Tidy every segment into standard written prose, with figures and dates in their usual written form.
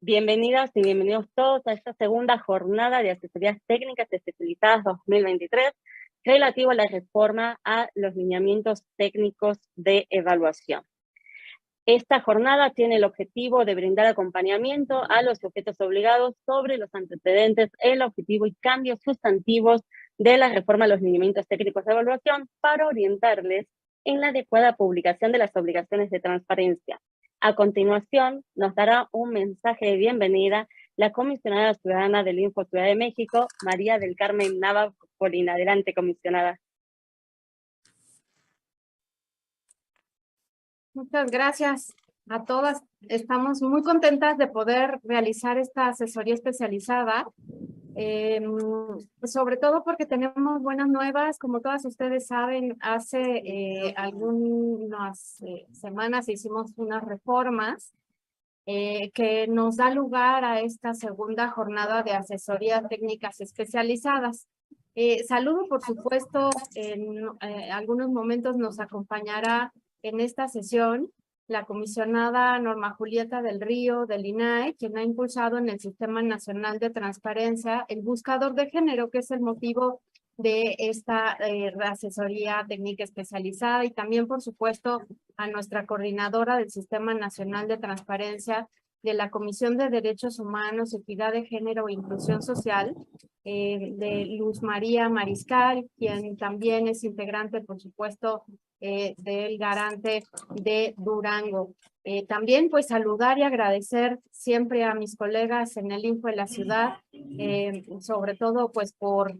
Bienvenidas y bienvenidos todos a esta segunda jornada de asesorías técnicas especializadas 2023 relativo a la reforma a los lineamientos técnicos de evaluación. Esta jornada tiene el objetivo de brindar acompañamiento a los sujetos obligados sobre los antecedentes, el objetivo y cambios sustantivos de la reforma a los lineamientos técnicos de evaluación para orientarles en la adecuada publicación de las obligaciones de transparencia. A continuación, nos dará un mensaje de bienvenida la comisionada ciudadana del Info Ciudad de México, María del Carmen Nava Polina. Adelante, comisionada. Muchas gracias a todas. Estamos muy contentas de poder realizar esta asesoría especializada, sobre todo porque tenemos buenas nuevas. Como todas ustedes saben, hace algunas semanas hicimos unas reformas que nos da lugar a esta segunda jornada de asesorías técnicas especializadas. Saludo, por supuesto, en algunos momentos nos acompañará en esta sesión la comisionada Norma Julieta del Río del INAE, quien ha impulsado en el Sistema Nacional de Transparencia el buscador de género, que es el motivo de esta asesoría técnica especializada, y también, por supuesto, a nuestra coordinadora del Sistema Nacional de Transparencia de la Comisión de Derechos Humanos, Equidad de Género e Inclusión Social, de Luz María Mariscal, quien también es integrante, por supuesto, del Garante de Durango. También, pues, saludar y agradecer siempre a mis colegas en el Info de la ciudad, sobre todo, pues, por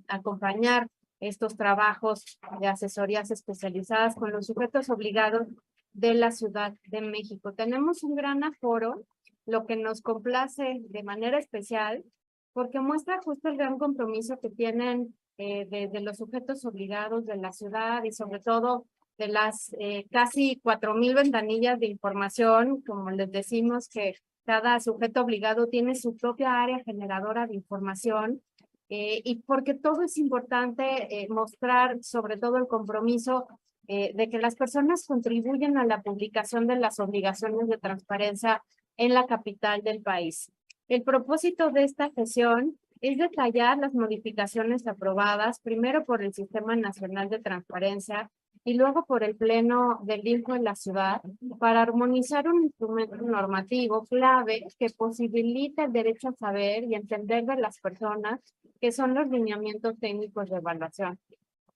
acompañar estos trabajos de asesorías especializadas con los sujetos obligados de la Ciudad de México. Tenemos un gran aforo, lo que nos complace de manera especial, porque muestra justo el gran compromiso que tienen de los sujetos obligados de la ciudad, y sobre todo de las casi 4,000 ventanillas de información, como les decimos, que cada sujeto obligado tiene su propia área generadora de información, y porque todo es importante mostrar sobre todo el compromiso de que las personas contribuyen a la publicación de las obligaciones de transparencia en la capital del país. El propósito de esta sesión es detallar las modificaciones aprobadas primero por el Sistema Nacional de Transparencia y luego por el Pleno del Info en la ciudad, para armonizar un instrumento normativo clave que posibilite el derecho a saber y entender de las personas, que son los lineamientos técnicos de evaluación.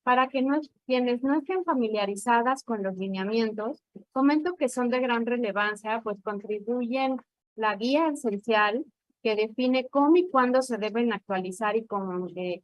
Para que quienes no estén familiarizadas con los lineamientos, comento que son de gran relevancia, pues contribuyen la guía esencial que define cómo y cuándo se deben actualizar y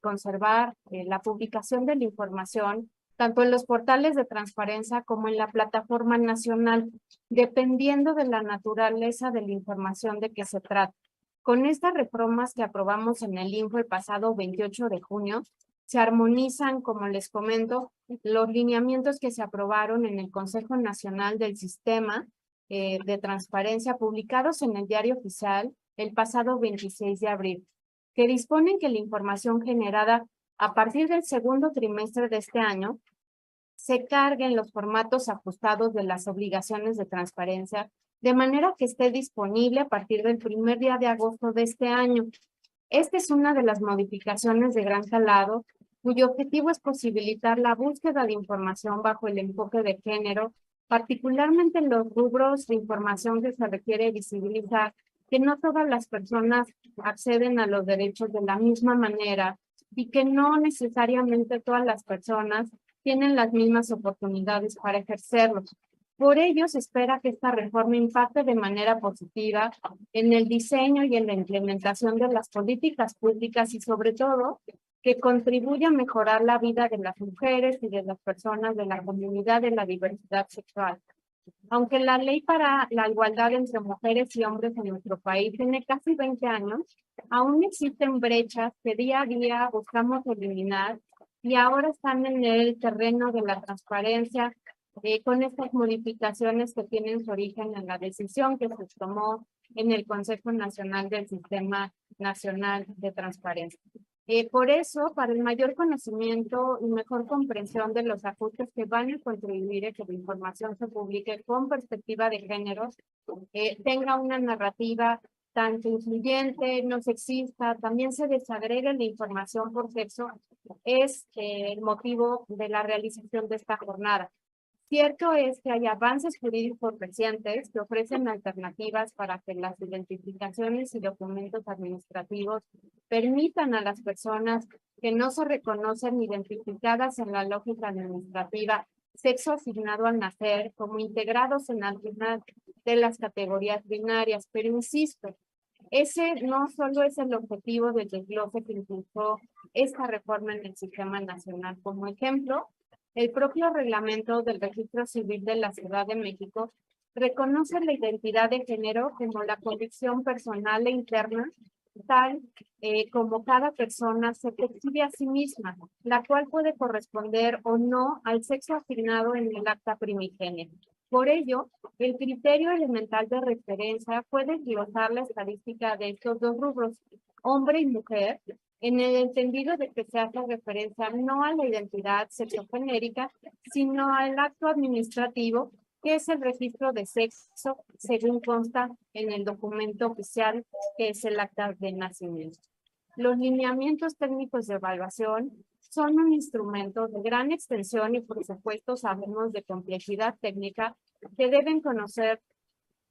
conservar la publicación de la información, tanto en los portales de transparencia como en la plataforma nacional, dependiendo de la naturaleza de la información de que se trata. Con estas reformas que aprobamos en el Info el pasado 28 de junio, se armonizan, como les comento, los lineamientos que se aprobaron en el Consejo Nacional del Sistema de Transparencia, publicados en el Diario Oficial el pasado 26 de abril, que disponen que la información generada a partir del segundo trimestre de este año se cargue en los formatos ajustados de las obligaciones de transparencia, de manera que esté disponible a partir del primer día de agosto de este año. Esta es una de las modificaciones de gran calado, cuyo objetivo es posibilitar la búsqueda de información bajo el enfoque de género, particularmente en los rubros de información que se requiere visibilizar, que no todas las personas acceden a los derechos de la misma manera y que no necesariamente todas las personas tienen las mismas oportunidades para ejercerlos. Por ello, se espera que esta reforma impacte de manera positiva en el diseño y en la implementación de las políticas públicas, y sobre todo que contribuya a mejorar la vida de las mujeres y de las personas de la comunidad de la diversidad sexual. Aunque la ley para la igualdad entre mujeres y hombres en nuestro país tiene casi 20 años, aún existen brechas que día a día buscamos eliminar, y ahora están en el terreno de la transparencia, con estas modificaciones que tienen su origen en la decisión que se tomó en el Consejo Nacional del Sistema Nacional de Transparencia. Por eso, para el mayor conocimiento y mejor comprensión de los ajustes que van a contribuir a que la información se publique con perspectiva de géneros, tenga una narrativa tanto incluyente, no sexista, también se desagregue la información por sexo, es el motivo de la realización de esta jornada. Cierto es que hay avances jurídicos recientes que ofrecen alternativas para que las identificaciones y documentos administrativos permitan a las personas que no se reconocen identificadas en la lógica administrativa sexo asignado al nacer como integrados en alguna de las categorías binarias, pero insisto, ese no solo es el objetivo del desglose que impulsó esta reforma en el Sistema Nacional. Como ejemplo, el propio reglamento del Registro Civil de la Ciudad de México reconoce la identidad de género como la convicción personal e interna, tal como cada persona se percibe a sí misma, la cual puede corresponder o no al sexo asignado en el acta primigenia. Por ello, el criterio elemental de referencia puede desglosar la estadística de estos dos rubros, hombre y mujer, en el entendido de que se hace referencia no a la identidad sexogenérica, sino al acto administrativo, que es el registro de sexo, según consta en el documento oficial, que es el acta de nacimiento. Los lineamientos técnicos de evaluación son un instrumento de gran extensión y, por supuesto, sabemos de complejidad técnica que deben conocer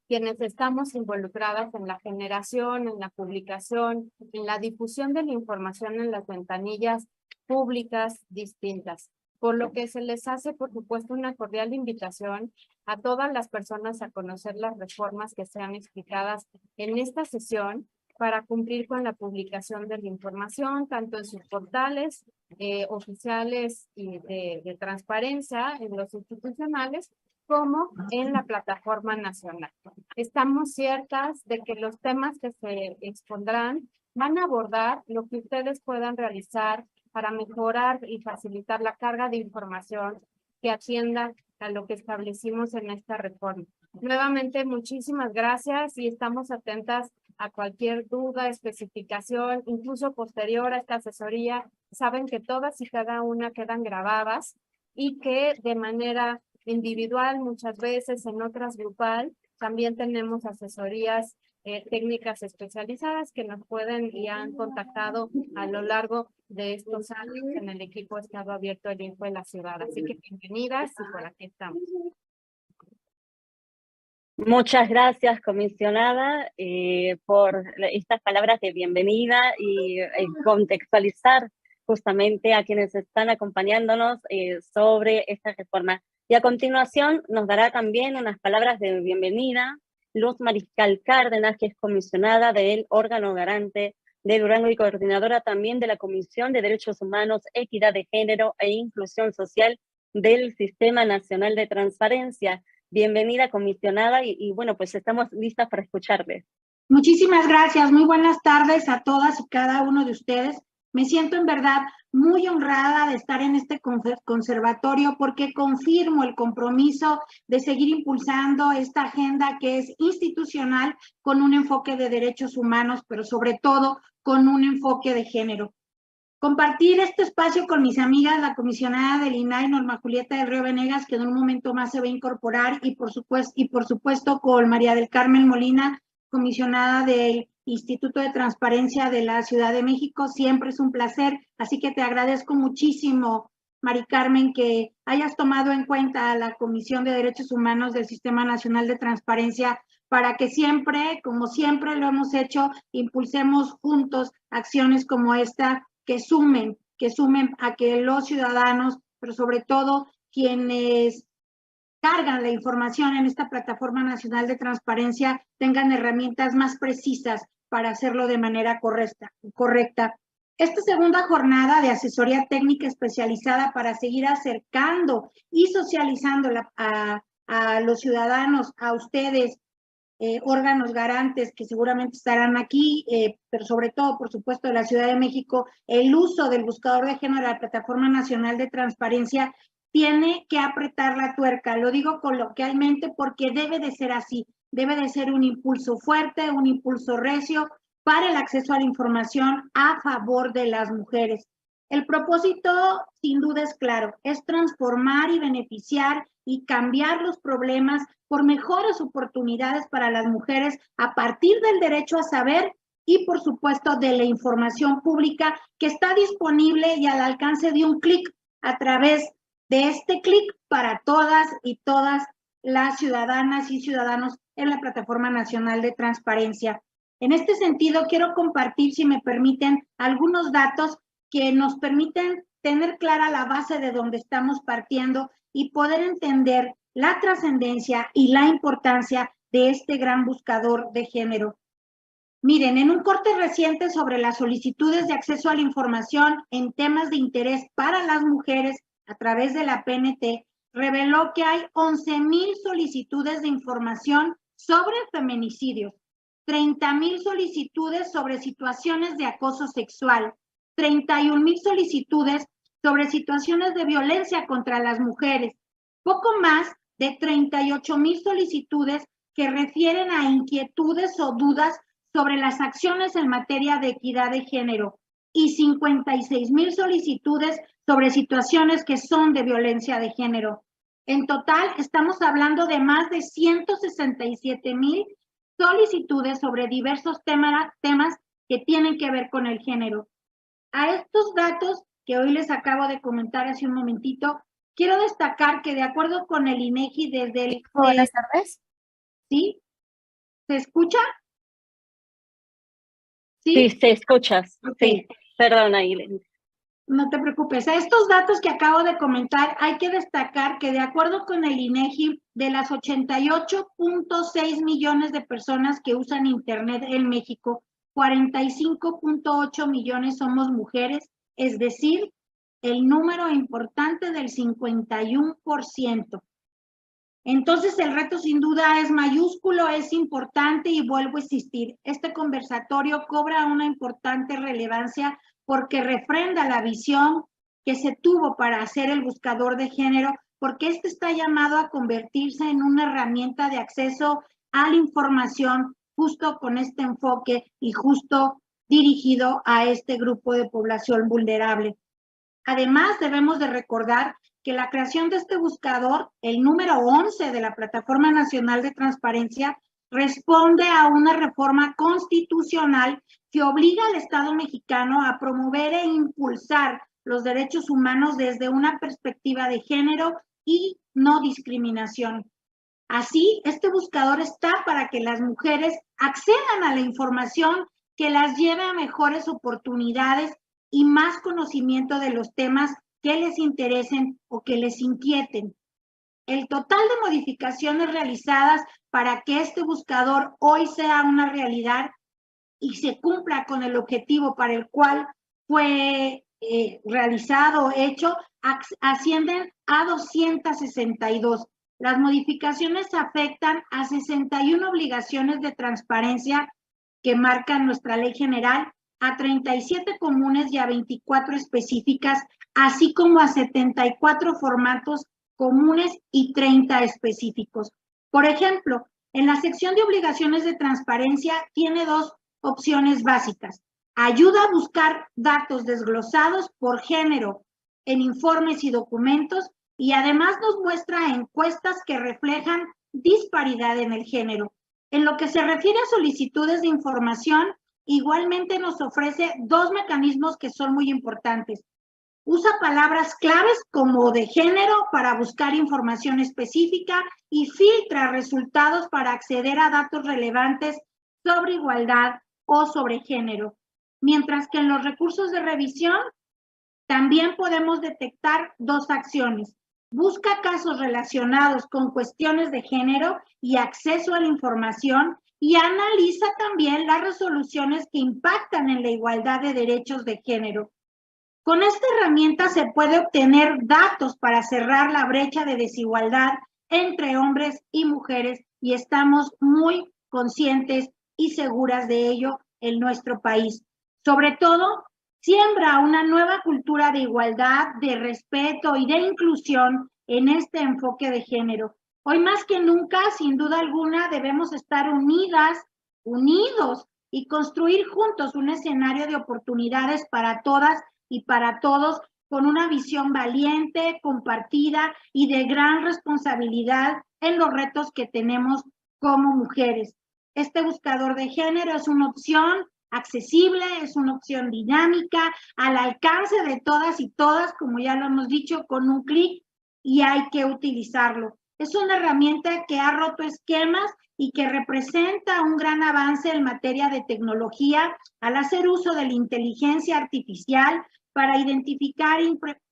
quienes estamos involucradas en la generación, en la publicación, en la difusión de la información en las ventanillas públicas distintas. Por lo que se les hace, por supuesto, una cordial invitación a todas las personas a conocer las reformas que sean explicadas en esta sesión para cumplir con la publicación de la información, tanto en sus portales oficiales y de transparencia, en los institucionales, como en la plataforma nacional. Estamos ciertas de que los temas que se expondrán van a abordar lo que ustedes puedan realizar para mejorar y facilitar la carga de información que atienda a lo que establecimos en esta reforma. Nuevamente, muchísimas gracias y estamos atentas a cualquier duda, especificación, incluso posterior a esta asesoría. Saben que todas y cada una quedan grabadas y que de manera individual, muchas veces en otras grupal, también tenemos asesorías técnicas especializadas que nos pueden y han contactado a lo largo de estos años en el equipo Estado Abierto del Info de la Ciudad. Así que bienvenidas y por aquí estamos. Muchas gracias, comisionada, por estas palabras de bienvenida y contextualizar justamente a quienes están acompañándonos sobre esta reforma. Y a continuación nos dará también unas palabras de bienvenida Luz Mariscal Cárdenas, que es comisionada del órgano garante de Durango y coordinadora también de la Comisión de Derechos Humanos, Equidad de Género e Inclusión Social del Sistema Nacional de Transparencia. Bienvenida, comisionada, y bueno, pues estamos listas para escucharles. Muchísimas gracias. Muy buenas tardes a todas y cada uno de ustedes. Me siento en verdad muy honrada de estar en este conservatorio porque confirmo el compromiso de seguir impulsando esta agenda que es institucional con un enfoque de derechos humanos, pero sobre todo con un enfoque de género. Compartir este espacio con mis amigas, la comisionada del INAI, Norma Julieta del Río Venegas, que en un momento más se va a incorporar, y por supuesto con María del Carmen Molina, comisionada del Instituto de Transparencia de la Ciudad de México. Siempre es un placer, así que te agradezco muchísimo, Mari Carmen, que hayas tomado en cuenta a la Comisión de Derechos Humanos del Sistema Nacional de Transparencia para que siempre, como siempre lo hemos hecho, impulsemos juntos acciones como esta que sumen a que los ciudadanos, pero sobre todo quienes cargan la información en esta plataforma nacional de transparencia, tengan herramientas más precisas para hacerlo de manera correcta. Esta segunda jornada de asesoría técnica especializada para seguir acercando y socializando a los ciudadanos, a ustedes, órganos garantes que seguramente estarán aquí, pero sobre todo, por supuesto, de la Ciudad de México, el uso del buscador de género de la Plataforma Nacional de Transparencia tiene que apretar la tuerca. Lo digo coloquialmente porque debe de ser así, debe de ser un impulso fuerte, un impulso recio, para el acceso a la información a favor de las mujeres. El propósito, sin duda, es claro, es transformar y beneficiar y cambiar los problemas por mejores oportunidades para las mujeres a partir del derecho a saber y, por supuesto, de la información pública que está disponible y al alcance de un clic a través de este clic para todas y todas las ciudadanas y ciudadanos en la Plataforma Nacional de Transparencia. En este sentido, quiero compartir, si me permiten, algunos datos que nos permiten tener clara la base de donde estamos partiendo y poder entender la trascendencia y la importancia de este gran buscador de género. Miren, en un corte reciente sobre las solicitudes de acceso a la información en temas de interés para las mujeres a través de la PNT, reveló que hay 11,000 solicitudes de información sobre feminicidios, 30,000 solicitudes sobre situaciones de acoso sexual, 31,000 solicitudes sobre situaciones de violencia contra las mujeres, poco más de 38,000 solicitudes que refieren a inquietudes o dudas sobre las acciones en materia de equidad de género y 56,000 solicitudes sobre situaciones que son de violencia de género. En total, estamos hablando de más de 167,000 solicitudes sobre diversos temas que tienen que ver con el género. A estos datos que hoy les acabo de comentar hace un momentito, quiero destacar que de acuerdo con el INEGI desde el... Buenas tardes. ¿Sí? ¿Se escucha? Sí, se escuchas. Okay. Sí, perdona, Aileen. No te preocupes. A estos datos que acabo de comentar, hay que destacar que de acuerdo con el INEGI, de las 88.6 millones de personas que usan Internet en México, 45.8 millones somos mujeres, es decir, el número importante del 51%. Entonces, el reto sin duda es mayúsculo, es importante y vuelvo a insistir. Este conversatorio cobra una importante relevancia porque refrenda la visión que se tuvo para hacer el buscador de género, porque este está llamado a convertirse en una herramienta de acceso a la información justo con este enfoque y justo dirigido a este grupo de población vulnerable. Además, debemos de recordar que la creación de este buscador, el número 11 de la Plataforma Nacional de Transparencia, responde a una reforma constitucional que obliga al Estado mexicano a promover e impulsar los derechos humanos desde una perspectiva de género y no discriminación. Así, este buscador está para que las mujeres accedan a la información que las lleve a mejores oportunidades y más conocimiento de los temas que les interesen o que les inquieten. El total de modificaciones realizadas para que este buscador hoy sea una realidad y se cumpla con el objetivo para el cual fue realizado, hecho, ascienden a 262. Las modificaciones afectan a 61 obligaciones de transparencia que marcan nuestra ley general, a 37 comunes y a 24 específicas, así como a 74 formatos comunes y 30 específicos. Por ejemplo, en la sección de obligaciones de transparencia tiene dos opciones básicas. Ayuda a buscar datos desglosados por género en informes y documentos y además nos muestra encuestas que reflejan disparidad en el género. En lo que se refiere a solicitudes de información, igualmente nos ofrece dos mecanismos que son muy importantes. Usa palabras claves como de género para buscar información específica y filtra resultados para acceder a datos relevantes sobre igualdad o sobre género. Mientras que en los recursos de revisión también podemos detectar dos acciones. Busca casos relacionados con cuestiones de género y acceso a la información y analiza también las resoluciones que impactan en la igualdad de derechos de género. Con esta herramienta se puede obtener datos para cerrar la brecha de desigualdad entre hombres y mujeres y estamos muy conscientes y seguras de ello en nuestro país. Sobre todo, siembra una nueva cultura de igualdad, de respeto y de inclusión en este enfoque de género. Hoy más que nunca, sin duda alguna, debemos estar unidos y construir juntos un escenario de oportunidades para todas y para todos, con una visión valiente, compartida y de gran responsabilidad en los retos que tenemos como mujeres. Este buscador de género es una opción accesible, es una opción dinámica, al alcance de todas y todas, como ya lo hemos dicho, con un clic, y hay que utilizarlo. Es una herramienta que ha roto esquemas y que representa un gran avance en materia de tecnología al hacer uso de la inteligencia artificial para identificar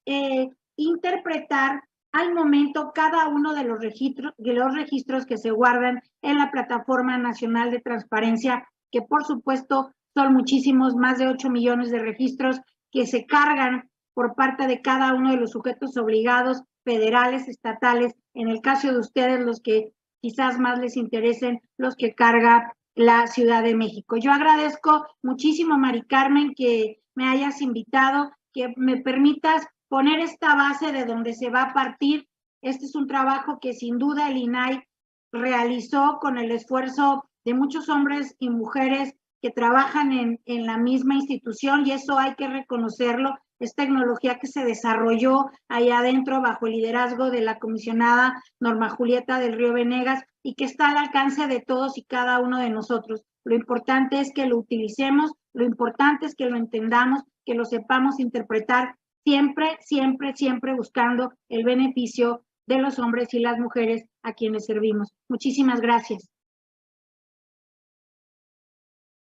e interpretar al momento cada uno de los registros que se guardan en la Plataforma Nacional de Transparencia, que por supuesto son muchísimos, más de 8 millones de registros que se cargan por parte de cada uno de los sujetos obligados, federales, estatales, en el caso de ustedes, los que quizás más les interesen, los que carga la Ciudad de México. Yo agradezco muchísimo, Mari Carmen, que me hayas invitado, que me permitas poner esta base de donde se va a partir. Este es un trabajo que sin duda el INAI realizó con el esfuerzo de muchos hombres y mujeres que trabajan en la misma institución, y eso hay que reconocerlo. Es tecnología que se desarrolló allá adentro bajo el liderazgo de la comisionada Norma Julieta del Río Venegas, y que está al alcance de todos y cada uno de nosotros. Lo importante es que lo utilicemos, lo importante es que lo entendamos, que lo sepamos interpretar, siempre, siempre, siempre buscando el beneficio de los hombres y las mujeres a quienes servimos. Muchísimas gracias.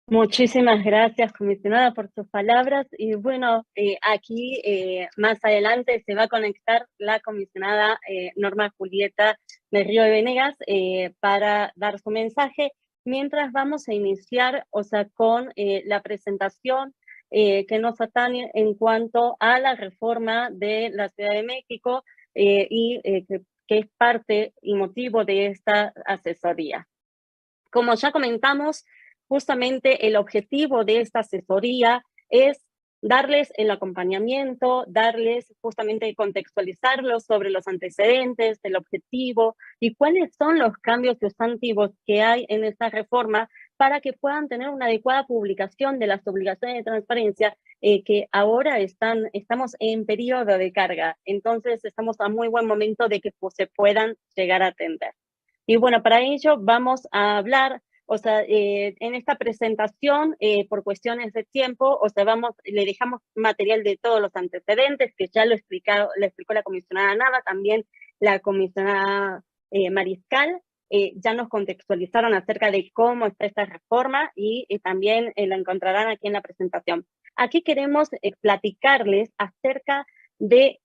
Muchísimas gracias, comisionada, por sus palabras. Y bueno, aquí más adelante se va a conectar la comisionada Norma Julieta del Río de Venegas para dar su mensaje, mientras vamos a iniciar, o sea, con la presentación que nos atañe en cuanto a la reforma de la Ciudad de México que es parte y motivo de esta asesoría. Como ya comentamos, justamente el objetivo de esta asesoría es darles el acompañamiento, darles justamente contextualizarlos sobre los antecedentes, el objetivo y cuáles son los cambios sustantivos que hay en esta reforma para que puedan tener una adecuada publicación de las obligaciones de transparencia que ahora estamos en periodo de carga. Entonces estamos a muy buen momento de que se puedan llegar a atender. Y bueno, para ello vamos a hablar, o sea, en esta presentación, por cuestiones de tiempo, o sea, le dejamos material de todos los antecedentes, que ya lo explicó la comisionada Nava, también la comisionada Mariscal, ya nos contextualizaron acerca de cómo está esta reforma y también la encontrarán aquí en la presentación. Aquí queremos platicarles acerca de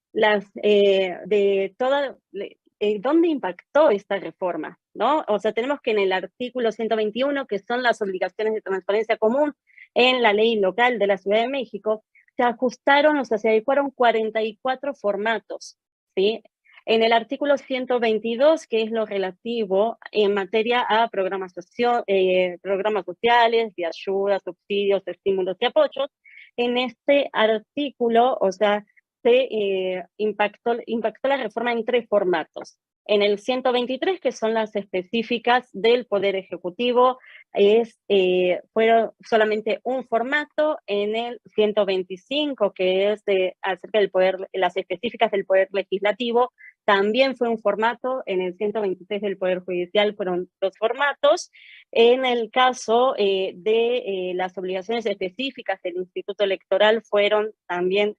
dónde impactó esta reforma, ¿no? O sea, tenemos que en el artículo 121, que son las obligaciones de transparencia común en la ley local de la Ciudad de México, se ajustaron, o sea, se adecuaron 44 formatos, ¿sí? En el artículo 122, que es lo relativo en materia a programas sociales, de ayuda, subsidios, estímulos y apoyos, en este artículo, o sea, se impactó la reforma en 3 formatos. En el 123, que son las específicas del Poder Ejecutivo, fueron solamente un formato. En el 125, que es acerca del las específicas del Poder Legislativo, también fue un formato. En el 126 del Poder Judicial fueron 2 formatos. En el caso de las obligaciones específicas del Instituto Electoral fueron también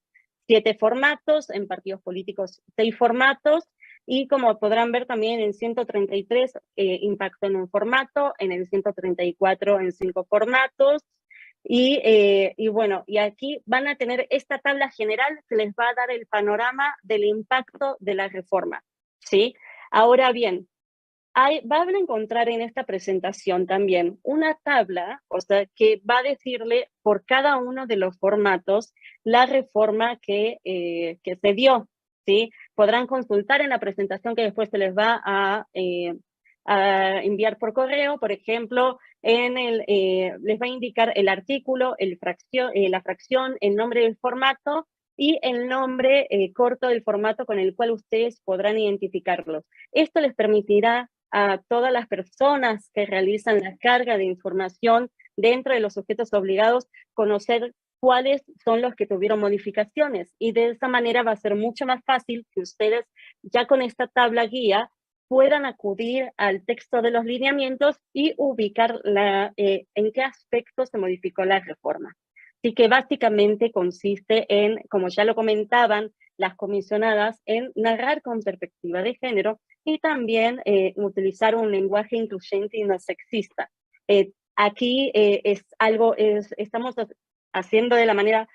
7 formatos, en partidos políticos 6 formatos, y como podrán ver también en 133 impactó en un formato, en el 134 en 5 formatos, y bueno, y aquí van a tener esta tabla general que les va a dar el panorama del impacto de la reforma, ¿sí? Ahora bien, van a encontrar en esta presentación también una tabla, o sea, que va a decirle por cada uno de los formatos la reforma que se dio, ¿sí? Podrán consultar en la presentación que después se les va a enviar por correo. Por ejemplo, les va a indicar el artículo, la fracción, el nombre del formato y el nombre corto del formato con el cual ustedes podrán identificarlos. Esto les permitirá a todas las personas que realizan la carga de información dentro de los sujetos obligados, conocer cuáles son los que tuvieron modificaciones, y de esa manera va a ser mucho más fácil que ustedes ya con esta tabla guía puedan acudir al texto de los lineamientos y ubicar en qué aspecto se modificó la reforma. Así que básicamente consiste en, como ya lo comentaban las comisionadas, en narrar con perspectiva de género y también utilizar un lenguaje incluyente y no sexista. Aquí estamos haciendo de la manera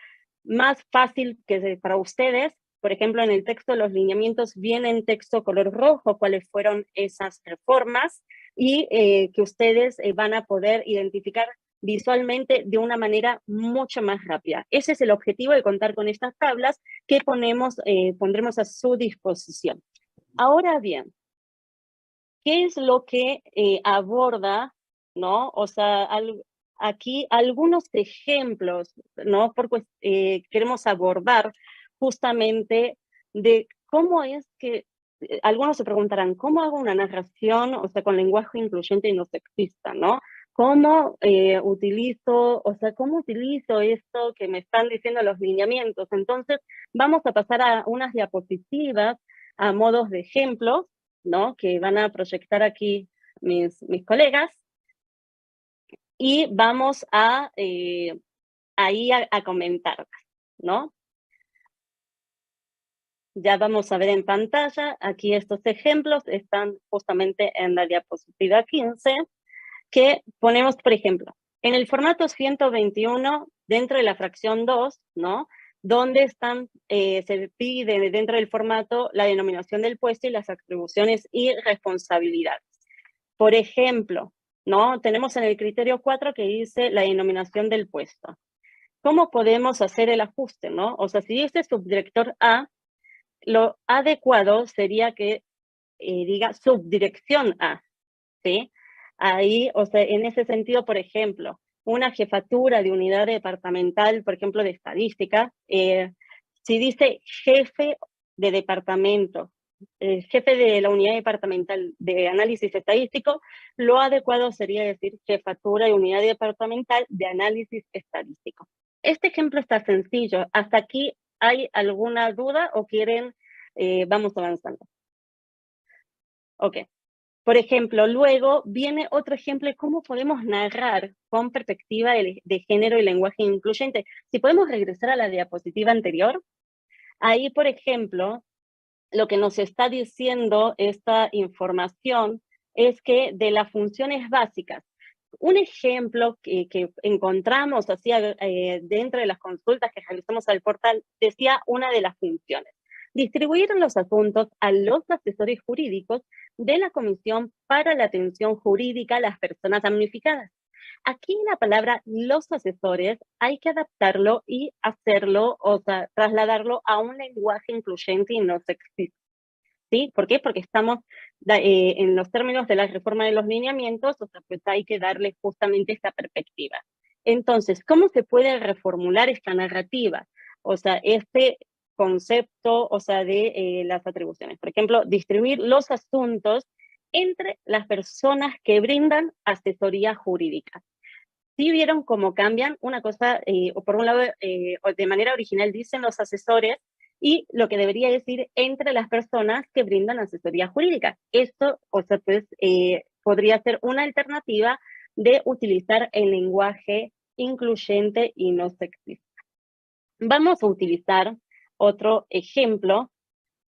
más fácil que para ustedes. Por ejemplo, en el texto de los lineamientos viene en texto color rojo cuáles fueron esas reformas y que ustedes van a poder identificar visualmente de una manera mucho más rápida. Ese es el objetivo de contar con estas tablas que pondremos a su disposición. Ahora bien, ¿qué es lo que aborda, ¿no? O sea, aquí algunos ejemplos, ¿no? Porque queremos abordar justamente de cómo es que, algunos se preguntarán, ¿cómo hago una narración, o sea, con lenguaje incluyente y no sexista, ¿no? ¿Cómo utilizo esto que me están diciendo los lineamientos? Entonces, vamos a pasar a unas diapositivas a modos de ejemplos, ¿no? Que van a proyectar aquí mis colegas. Y vamos a ahí a comentar, ¿no? Ya vamos a ver en pantalla, aquí estos ejemplos están justamente en la diapositiva 15, que ponemos, por ejemplo, en el formato 121, dentro de la fracción 2, ¿no? Donde se pide dentro del formato la denominación del puesto y las atribuciones y responsabilidades. Por ejemplo, ¿no? Tenemos en el criterio 4 que dice la denominación del puesto. ¿Cómo podemos hacer el ajuste, no? O sea, si dice subdirector A, lo adecuado sería que diga subdirección A, ¿sí? Ahí, o sea, en ese sentido, por ejemplo, una jefatura de unidad departamental, por ejemplo, de estadística, si dice jefe de departamento, jefe de la unidad departamental de análisis estadístico, lo adecuado sería decir jefatura de unidad departamental de análisis estadístico. Este ejemplo está sencillo. ¿Hasta aquí hay alguna duda o quieren, vamos avanzando? Ok. Por ejemplo, luego viene otro ejemplo de cómo podemos narrar con perspectiva de género y lenguaje incluyente. Si podemos regresar a la diapositiva anterior, ahí, por ejemplo, lo que nos está diciendo esta información es que de las funciones básicas, un ejemplo que encontramos así, dentro de las consultas que realizamos al portal, decía una de las funciones: distribuir los asuntos a los asesores jurídicos de la Comisión para la Atención Jurídica a las Personas Damnificadas. Aquí la palabra los asesores hay que adaptarlo y hacerlo, o sea, trasladarlo a un lenguaje incluyente y no sexista. ¿Sí? ¿Por qué? Porque estamos en los términos de la reforma de los lineamientos, o sea, pues hay que darle justamente esta perspectiva. Entonces, ¿cómo se puede reformular esta narrativa? O sea, este concepto, o sea, de las atribuciones. Por ejemplo, distribuir los asuntos entre las personas que brindan asesoría jurídica. ¿Sí vieron cómo cambian? Una cosa, o por un lado, de manera original dicen los asesores, y lo que debería decir entre las personas que brindan asesoría jurídica. Esto, o sea, pues, podría ser una alternativa de utilizar el lenguaje incluyente y no sexista. Vamos a utilizar otro ejemplo,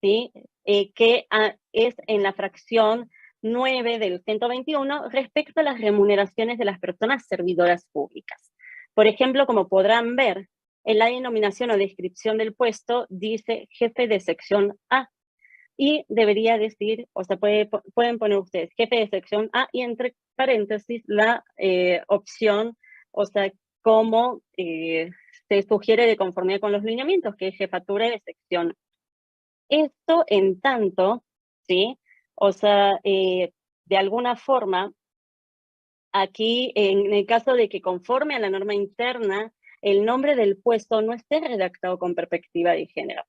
¿sí? Que es en la fracción 9 del 121 respecto a las remuneraciones de las personas servidoras públicas. Por ejemplo, como podrán ver, en la denominación o descripción del puesto dice jefe de sección A, y debería decir, o sea, pueden poner ustedes jefe de sección A y entre paréntesis la opción, o sea, como se sugiere de conformidad con los lineamientos, que es jefatura de sección. Esto en tanto, ¿sí? O sea, de alguna forma, aquí en el caso de que conforme a la norma interna, el nombre del puesto no esté redactado con perspectiva de género.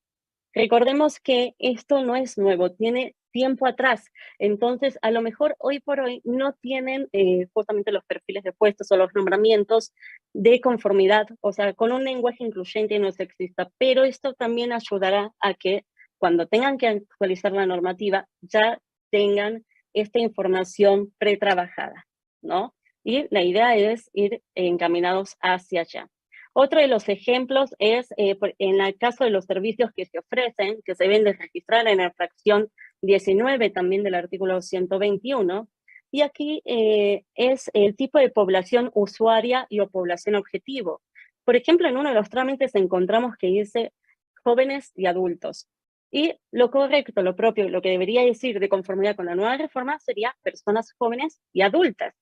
Recordemos que esto no es nuevo, tiene tiempo atrás. Entonces, a lo mejor hoy por hoy no tienen justamente los perfiles de puestos o los nombramientos de conformidad, o sea, con un lenguaje incluyente y no sexista, pero esto también ayudará a que cuando tengan que actualizar la normativa ya tengan esta información pretrabajada, ¿no? Y la idea es ir encaminados hacia allá. Otro de los ejemplos es en el caso de los servicios que se ofrecen, que se deben de registrar en la fracción 19 también del artículo 121, y aquí es el tipo de población usuaria y o población objetivo. Por ejemplo, en uno de los trámites encontramos que dice jóvenes y adultos. Y lo correcto, lo propio, lo que debería decir de conformidad con la nueva reforma sería personas jóvenes y adultas.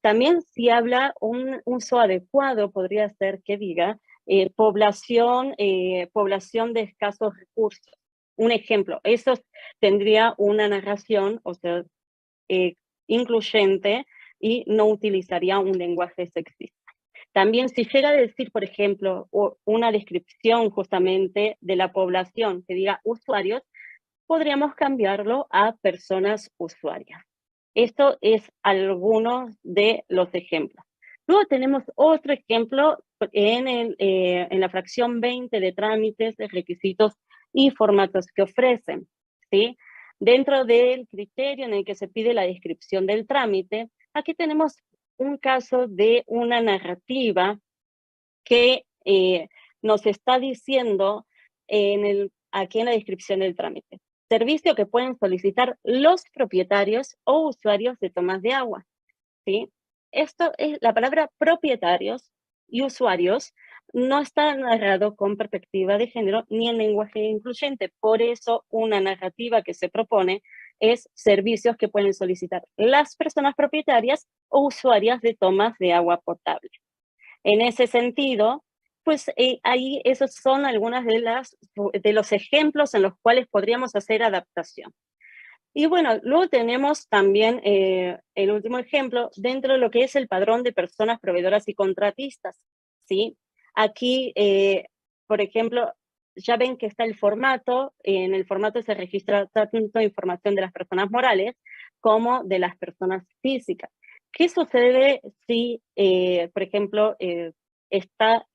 También si habla un uso adecuado, podría ser que diga población de escasos recursos. Un ejemplo, eso tendría una narración, o sea, incluyente y no utilizaría un lenguaje sexista. También si llega a decir, por ejemplo, una descripción justamente de la población que diga usuarios, podríamos cambiarlo a personas usuarias. Esto es algunos de los ejemplos. Luego tenemos otro ejemplo en la fracción 20 de trámites, de requisitos y formatos que ofrecen, ¿sí? Dentro del criterio en el que se pide la descripción del trámite, aquí tenemos un caso de una narrativa que nos está diciendo aquí en la descripción del trámite. Servicio que pueden solicitar los propietarios o usuarios de tomas de agua, ¿sí? Esto es la palabra propietarios y usuarios no está narrado con perspectiva de género ni en lenguaje incluyente. Por eso una narrativa que se propone es servicios que pueden solicitar las personas propietarias o usuarias de tomas de agua potable. En ese sentido, pues ahí esos son algunas de los ejemplos en los cuales podríamos hacer adaptación. Y bueno, luego tenemos también el último ejemplo dentro de lo que es el padrón de personas proveedoras y contratistas, ¿sí? Aquí, por ejemplo, ya ven que está el formato, en el formato se registra tanto información de las personas morales como de las personas físicas. ¿Qué sucede si, por ejemplo, está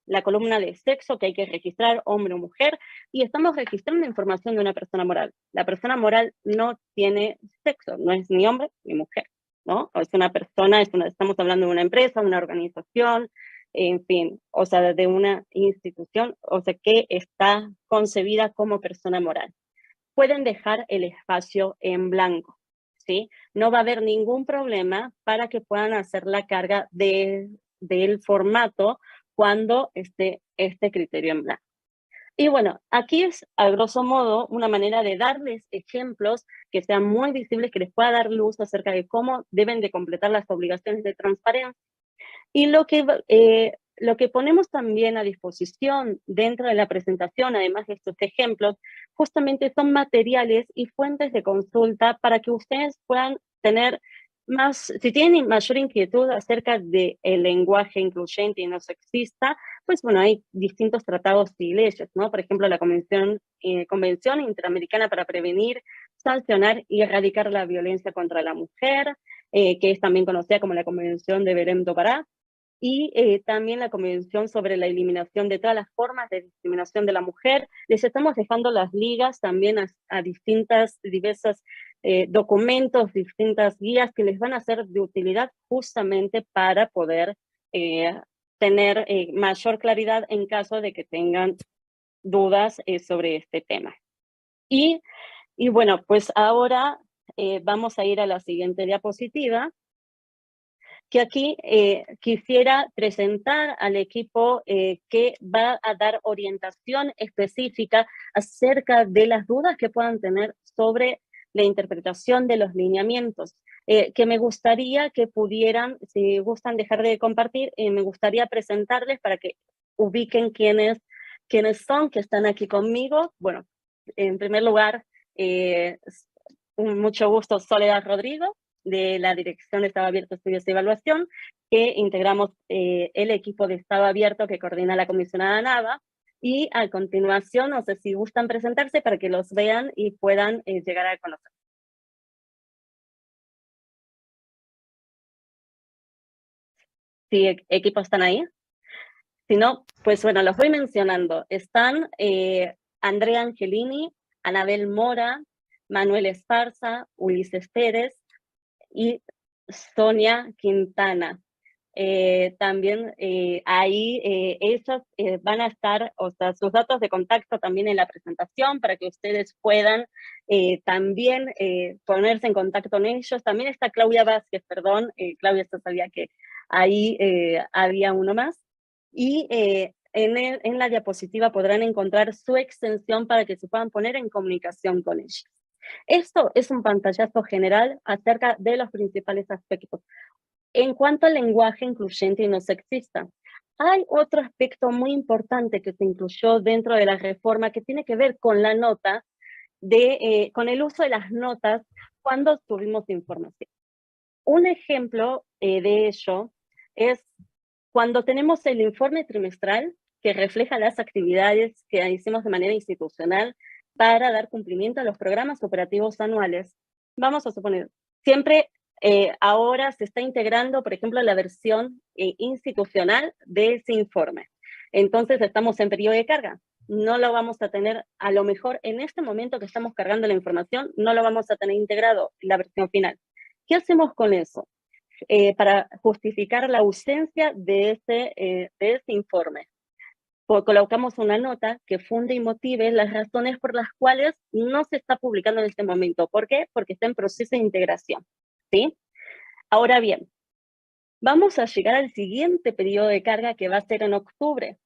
la columna de sexo que hay que registrar, hombre o mujer, y estamos registrando información de una persona moral? La persona moral no tiene sexo, no es ni hombre ni mujer, ¿no? Es una persona, estamos hablando de una empresa, una organización, en fin, o sea, de una institución, o sea, que está concebida como persona moral. Pueden dejar el espacio en blanco, ¿sí? No va a haber ningún problema para que puedan hacer la carga del formato cuando esté este criterio en blanco. Y bueno, aquí es, a grosso modo, una manera de darles ejemplos que sean muy visibles, que les pueda dar luz acerca de cómo deben de completar las obligaciones de transparencia. Y lo que ponemos también a disposición dentro de la presentación, además de estos ejemplos, justamente son materiales y fuentes de consulta para que ustedes puedan tener más, si tienen mayor inquietud acerca del lenguaje incluyente y no sexista, pues bueno, hay distintos tratados y leyes, ¿no? Por ejemplo, la Convención Interamericana para Prevenir, Sancionar y Erradicar la Violencia contra la Mujer, que es también conocida como la Convención de Belém do Pará, y también la Convención sobre la Eliminación de todas las formas de discriminación de la mujer. Les estamos dejando las ligas también a diversos documentos, distintas guías que les van a ser de utilidad justamente para poder tener mayor claridad en caso de que tengan dudas sobre este tema. Y bueno, pues ahora vamos a ir a la siguiente diapositiva, que aquí quisiera presentar al equipo que va a dar orientación específica acerca de las dudas que puedan tener sobre la interpretación de los lineamientos, que me gustaría que pudieran, si gustan dejar de compartir, me gustaría presentarles para que ubiquen quiénes son, que están aquí conmigo. Bueno, en primer lugar, mucho gusto, Soledad Rodrigo, de la Dirección de Estado Abierto, Estudios y Evaluación, que integramos el equipo de Estado Abierto que coordina la comisionada Nava. Y a continuación, no sé si gustan presentarse para que los vean y puedan llegar a conocer. ¿Sí, equipos están ahí? Si no, pues bueno, los voy mencionando. Están Andrea Angelini, Anabel Mora, Manuel Esparza, Ulises Pérez y Sonia Quintana. También ahí ellos van a estar, o sea, sus datos de contacto también en la presentación para que ustedes puedan también ponerse en contacto con ellos. También está Claudia Vázquez, perdón, Claudia, esto sabía que ahí había uno más. Y en la diapositiva podrán encontrar su extensión para que se puedan poner en comunicación con ellos. Esto es un pantallazo general acerca de los principales aspectos. En cuanto al lenguaje incluyente y no sexista, hay otro aspecto muy importante que se incluyó dentro de la reforma que tiene que ver con la nota, con el uso de las notas cuando subimos información. Un ejemplo de ello es cuando tenemos el informe trimestral que refleja las actividades que hicimos de manera institucional para dar cumplimiento a los programas operativos anuales. Vamos a suponer, siempre ahora se está integrando, por ejemplo, la versión institucional de ese informe. Entonces estamos en periodo de carga. No lo vamos a tener, a lo mejor en este momento que estamos cargando la información, no lo vamos a tener integrado en la versión final. ¿Qué hacemos con eso? Para justificar la ausencia de ese informe. Colocamos una nota que funde y motive las razones por las cuales no se está publicando en este momento. ¿Por qué? Porque está en proceso de integración, ¿sí? Ahora bien, vamos a llegar al siguiente periodo de carga que va a ser en octubre.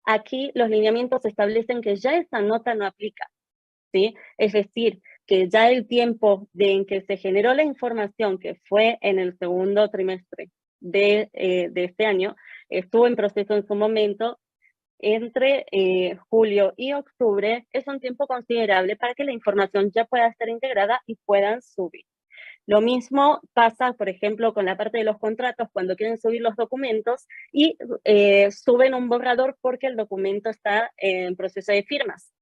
Aquí los lineamientos establecen que ya esa nota no aplica, ¿sí? Es decir, que ya el tiempo en que se generó la información, que fue en el segundo trimestre de este año, estuvo en proceso en su momento, entre julio y octubre, es un tiempo considerable para que la información ya pueda estar integrada y puedan subir. Lo mismo pasa, por ejemplo, con la parte de los contratos, cuando quieren subir los documentos y suben un borrador porque el documento está en proceso de firmas.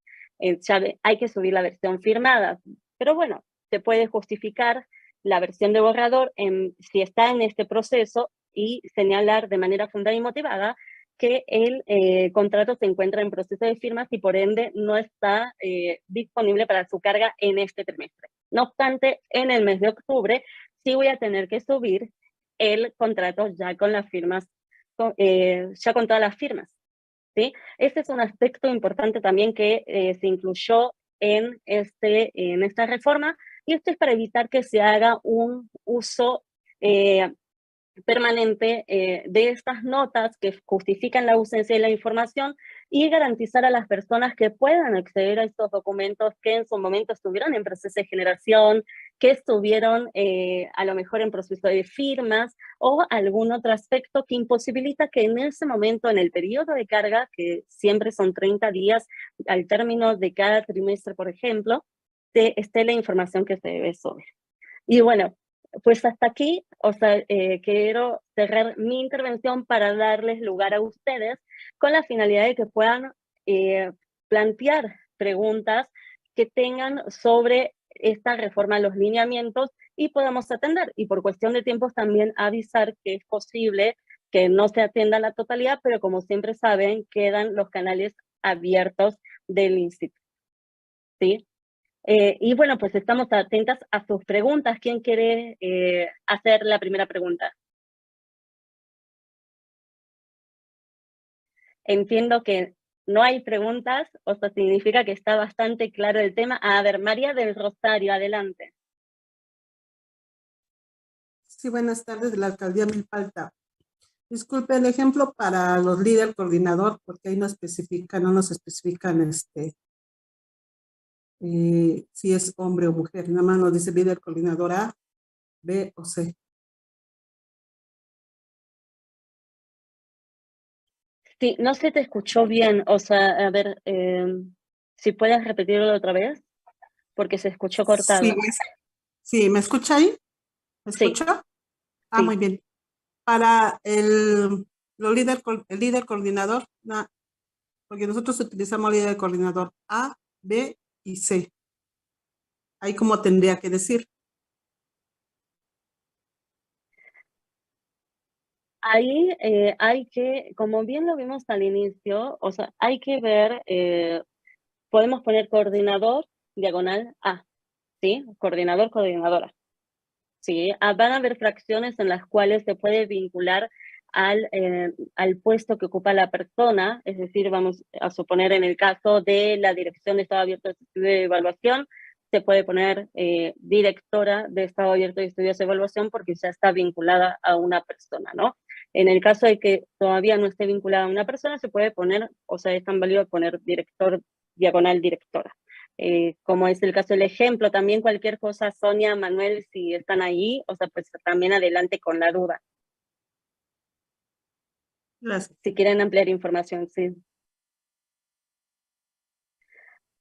Hay que subir la versión firmada, pero bueno, se puede justificar la versión de borrador si está en este proceso y señalar de manera fundada y motivada que el contrato se encuentra en proceso de firmas y por ende no está disponible para su carga en este trimestre. No obstante, en el mes de octubre sí voy a tener que subir el contrato ya con las firmas, ya con todas las firmas, ¿sí? Este es un aspecto importante también que se incluyó en esta reforma, y esto es para evitar que se haga un uso permanente de estas notas que justifican la ausencia de la información y garantizar a las personas que puedan acceder a estos documentos que en su momento estuvieron en proceso de generación, que estuvieron a lo mejor en proceso de firmas o algún otro aspecto que imposibilita que en ese momento, en el periodo de carga, que siempre son 30 días al término de cada trimestre, por ejemplo, esté la información que se debe subir. Y bueno, pues hasta aquí, o sea, quiero cerrar mi intervención para darles lugar a ustedes con la finalidad de que puedan plantear preguntas que tengan sobre esta reforma a los lineamientos y podamos atender. Y por cuestión de tiempos también avisar que es posible que no se atienda la totalidad, pero como siempre saben, quedan los canales abiertos del instituto, ¿sí? Y bueno, pues estamos atentas a sus preguntas. ¿Quién quiere hacer la primera pregunta? Entiendo que no hay preguntas, o sea, significa que está bastante claro el tema. A ver, María del Rosario, adelante. Sí, buenas tardes, de la alcaldía Milpalta. Disculpe, el ejemplo para los líder coordinador, porque ahí no nos especifican si es hombre o mujer, nada más nos dice líder coordinador A, B o C. Sí, no se te escuchó bien, o sea, a ver, si puedes repetirlo otra vez, porque se escuchó cortado. Sí, ¿me escucha ahí? ¿Me Sí. escuchó? Ah, Sí. muy bien. Para el líder coordinador, Porque nosotros utilizamos líder del coordinador A, B y C. Ahí como tendría que decir. Ahí hay que, como bien lo vimos al inicio, o sea, hay que ver, podemos poner coordinador, diagonal A, ¿sí? Coordinador, coordinadora. Sí, van a haber fracciones en las cuales se puede vincular al puesto que ocupa la persona, es decir, vamos a suponer en el caso de la Dirección de Estado Abierto de Estudios de Evaluación, se puede poner directora de Estado Abierto de Estudios de Evaluación porque ya está vinculada a una persona, ¿no? En el caso de que todavía no esté vinculada a una persona, se puede poner, o sea, es tan válido poner director, diagonal, directora. Como es el caso del ejemplo, también cualquier cosa, Sonia, Manuel, si están ahí, o sea, pues también adelante con la duda. Gracias. Si quieren ampliar información, sí.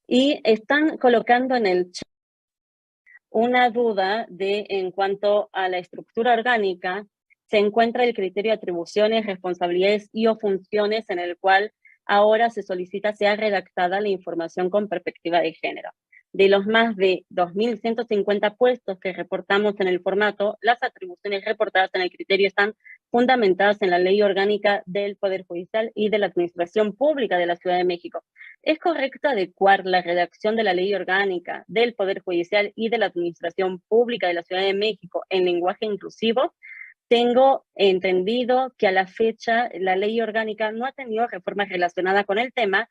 Y están colocando en el chat una duda de en cuanto a la estructura orgánica, se encuentra el criterio de atribuciones, responsabilidades y o funciones en el cual ahora se solicita sea redactada la información con perspectiva de género. De los más de 2.150 puestos que reportamos en el formato, las atribuciones reportadas en el criterio están fundamentadas en la Ley Orgánica del Poder Judicial y de la Administración Pública de la Ciudad de México. ¿Es correcto adecuar la redacción de la Ley Orgánica del Poder Judicial y de la Administración Pública de la Ciudad de México en lenguaje inclusivo? Tengo entendido que a la fecha la Ley Orgánica no ha tenido reformas relacionadas con el tema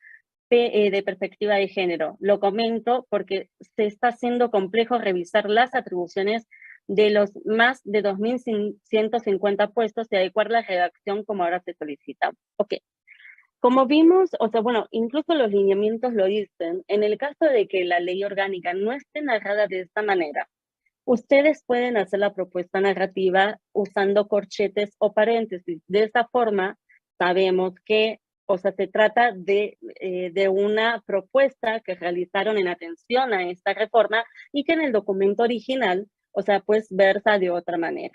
de perspectiva de género. Lo comento porque se está haciendo complejo revisar las atribuciones de los más de 2.150 puestos y adecuar la redacción como ahora se solicita. Ok. Como vimos, o sea, bueno, incluso los lineamientos lo dicen, en el caso de que la ley orgánica no esté narrada de esta manera, ustedes pueden hacer la propuesta narrativa usando corchetes o paréntesis. De esta forma, sabemos que, o sea, se trata de una propuesta que realizaron en atención a esta reforma y que en el documento original, o sea, pues versa de otra manera,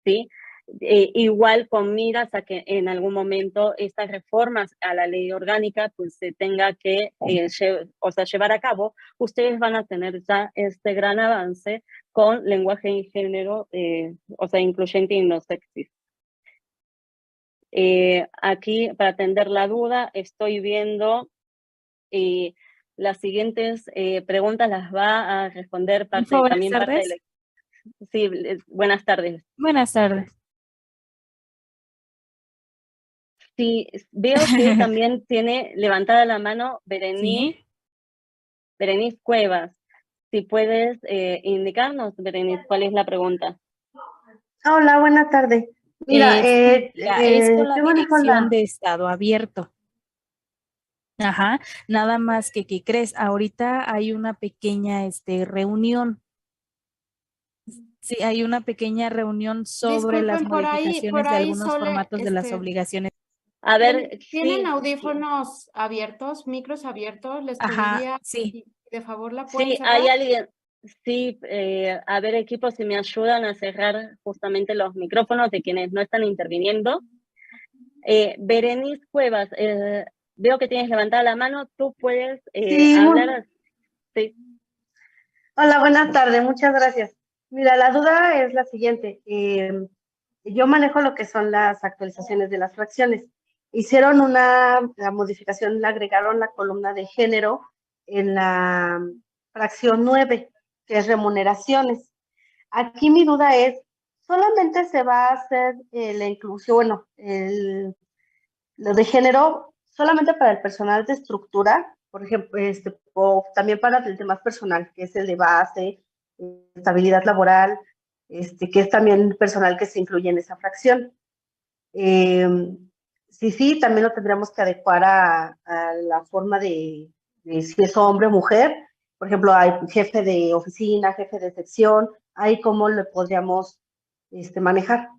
¿sí? Igual con miras a que en algún momento estas reformas a la ley orgánica pues se tenga que llevar a cabo, ustedes van a tener ya este gran avance con lenguaje y género, o sea, incluyente y no sexista. Aquí, para atender la duda, estoy viendo las siguientes preguntas las va a responder también parte de la... Sí, buenas tardes. Buenas tardes. Sí, veo que también tiene levantada la mano Berenice, Sí. Berenice Cuevas. Si puedes indicarnos, Berenice, ¿cuál es la pregunta? Hola, buenas tardes. Mira, Mira, es con la yo manejo Dirección de Estado Abierto. Ajá, nada más que, ¿qué crees? Ahorita hay una pequeña reunión. Sí, hay una pequeña reunión sobre las Disculpen, modificaciones de algunos solo, formatos de las obligaciones. A ver, ¿tienen sí, audífonos abiertos, micros abiertos? Les Ajá, pediría, sí. si de favor la pueden sí, cerrar. hay alguien, sí, a ver, equipos, si me ayudan a cerrar justamente los micrófonos de quienes no están interviniendo. Berenice Cuevas, veo que tienes levantada la mano, tú puedes Sí, hablar. Sí. Hola, buenas tardes, muchas gracias. Mira, la duda es la siguiente. Yo manejo lo que son las actualizaciones de las fracciones. Hicieron la modificación, le agregaron la columna de género en la fracción 9, que es remuneraciones. Aquí mi duda es, ¿solamente se va a hacer la inclusión, bueno, lo de género solamente para el personal de estructura, por ejemplo, o también para el tema personal, que es el de base, estabilidad laboral, que es también personal que se incluye en esa fracción? Sí, también lo tendríamos que adecuar a la forma de si es hombre o mujer. Por ejemplo, hay jefe de oficina, jefe de sección, ahí cómo lo podríamos manejar.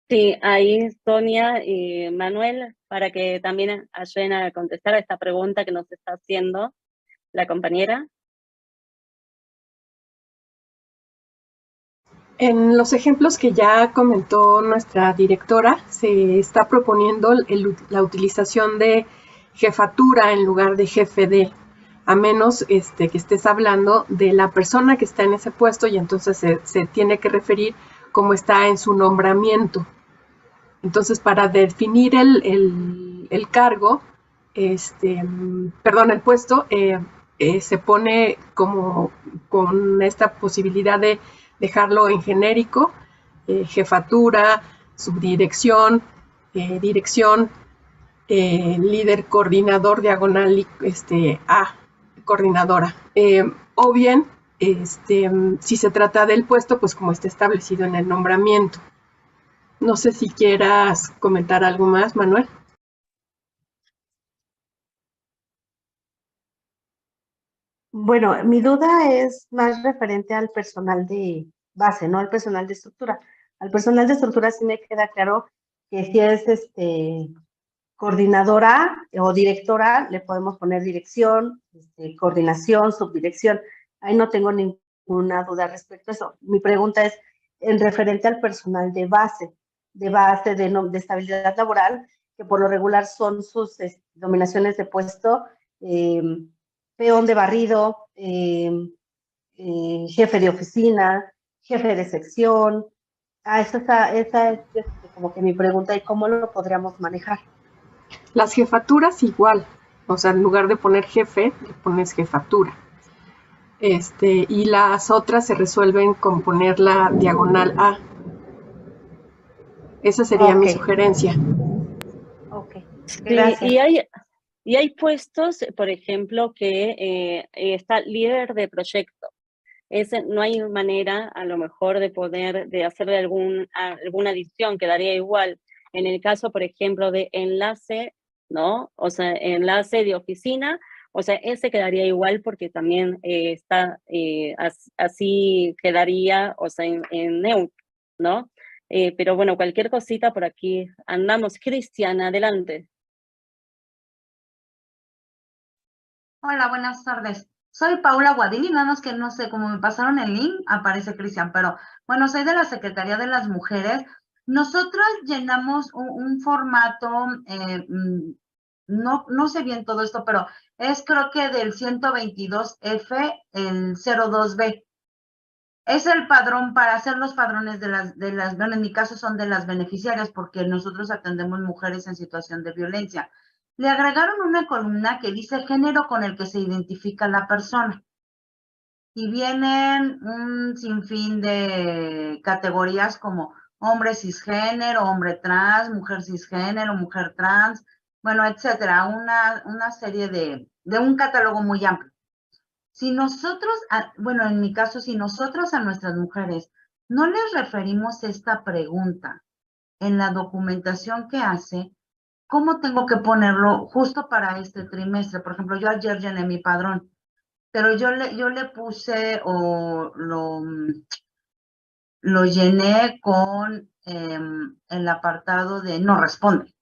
Sí, ahí Sonia y Manuel, para que también ayuden a contestar a esta pregunta que nos está haciendo la compañera. En los ejemplos que ya comentó nuestra directora, se está proponiendo la utilización de jefatura en lugar de jefe de, a menos que estés hablando de la persona que está en ese puesto y entonces se tiene que referir cómo está en su nombramiento. Entonces, para definir el cargo, el puesto, se pone como con esta posibilidad de dejarlo en genérico, jefatura, subdirección, dirección, líder coordinador, diagonal A, coordinadora. O bien, si se trata del puesto, pues como está establecido en el nombramiento. No sé si quieras comentar algo más, Manuel. Bueno, mi duda es más referente al personal de base, no al personal de estructura. Al personal de estructura sí me queda claro que si es coordinadora o directora, le podemos poner dirección, coordinación, subdirección. Ahí no tengo ninguna duda respecto a eso. Mi pregunta es en referente al personal de base de estabilidad laboral, que por lo regular son sus dominaciones de puesto, peón de barrido, jefe de oficina, jefe de sección. Esa es como que mi pregunta, ¿y cómo lo podríamos manejar? Las jefaturas igual, o sea, en lugar de poner jefe, le pones jefatura. Y las otras se resuelven con poner la diagonal A. Esa sería mi sugerencia. Ok, gracias. Sí, y hay puestos, por ejemplo, que está líder de proyecto. No hay manera, a lo mejor, de hacerle alguna adición, quedaría igual. En el caso, por ejemplo, de enlace, ¿no? O sea, enlace de oficina, o sea, ese quedaría igual porque también así quedaría, o sea, en neutro, ¿no? Pero bueno, cualquier cosita por aquí andamos. Cristian, adelante. Hola, buenas tardes. Soy Paula Guadini, nada más que no sé cómo me pasaron el link, aparece Cristian, pero bueno, soy de la Secretaría de las Mujeres. Nosotros llenamos un formato, no sé bien todo esto, pero es creo que del 122F, el 02B. Es el padrón para hacer los padrones bueno, en mi caso son de las beneficiarias porque nosotros atendemos mujeres en situación de violencia. Le agregaron una columna que dice género con el que se identifica la persona. Y vienen un sinfín de categorías como hombre cisgénero, hombre trans, mujer cisgénero, mujer trans, bueno, etcétera. Una serie de un catálogo muy amplio. Si nosotros, bueno, en mi caso, si nosotros a nuestras mujeres no les referimos esta pregunta en la documentación que hace, ¿cómo tengo que ponerlo justo para este trimestre? Por ejemplo, yo ayer llené mi padrón, pero yo le puse o lo llené con el apartado de no responde.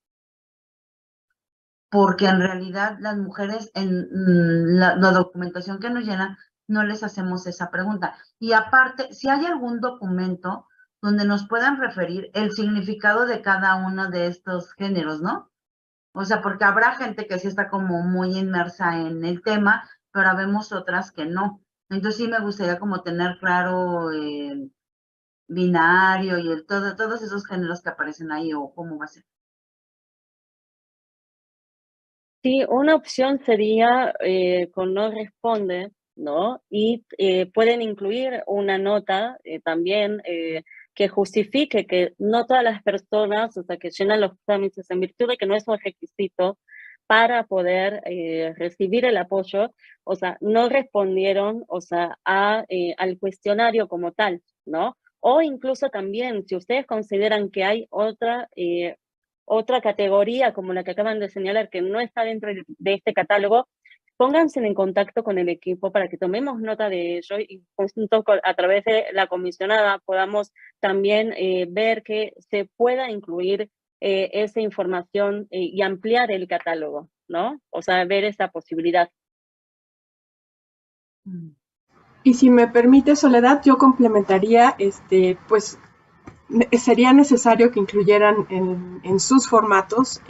Porque en realidad las mujeres en la documentación que nos llenan no les hacemos esa pregunta. Y aparte, si hay algún documento donde nos puedan referir el significado de cada uno de estos géneros, ¿no? O sea, porque habrá gente que sí está como muy inmersa en el tema, pero habemos otras que no. Entonces sí me gustaría como tener claro el binario y todos esos géneros que aparecen ahí o cómo va a ser. Sí, una opción sería con no responde, ¿no? Y pueden incluir una nota también que justifique que no todas las personas, o sea, que llenan los trámites en virtud de que no es un requisito para poder recibir el apoyo, o sea, no respondieron, o sea, al cuestionario como tal, ¿no? O incluso también, si ustedes consideran que hay otra categoría como la que acaban de señalar que no está dentro de este catálogo, pónganse en contacto con el equipo para que tomemos nota de ello y a través de la comisionada podamos también ver que se pueda incluir esa información y ampliar el catálogo, ¿no? O sea, ver esa posibilidad. Y si me permite, Soledad, yo complementaría, pues sería necesario que incluyeran en sus formatos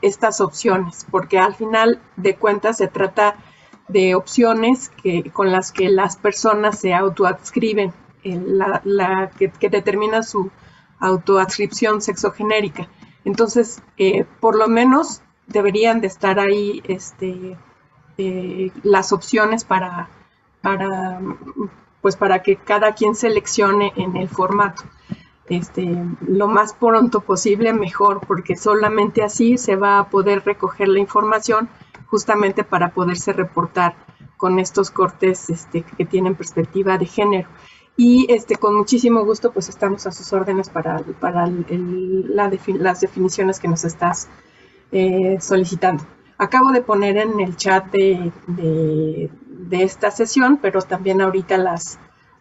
estas opciones, porque al final de cuentas se trata de opciones con las que las personas se autoadscriben, que determina su autoadscripción sexogenérica. Entonces, por lo menos deberían de estar ahí las opciones para que cada quien seleccione en el formato. Lo más pronto posible mejor, porque solamente así se va a poder recoger la información justamente para poderse reportar con estos cortes que tienen perspectiva de género. Y con muchísimo gusto pues estamos a sus órdenes para las definiciones que nos estás solicitando. Acabo de poner en el chat de esta sesión, pero también ahorita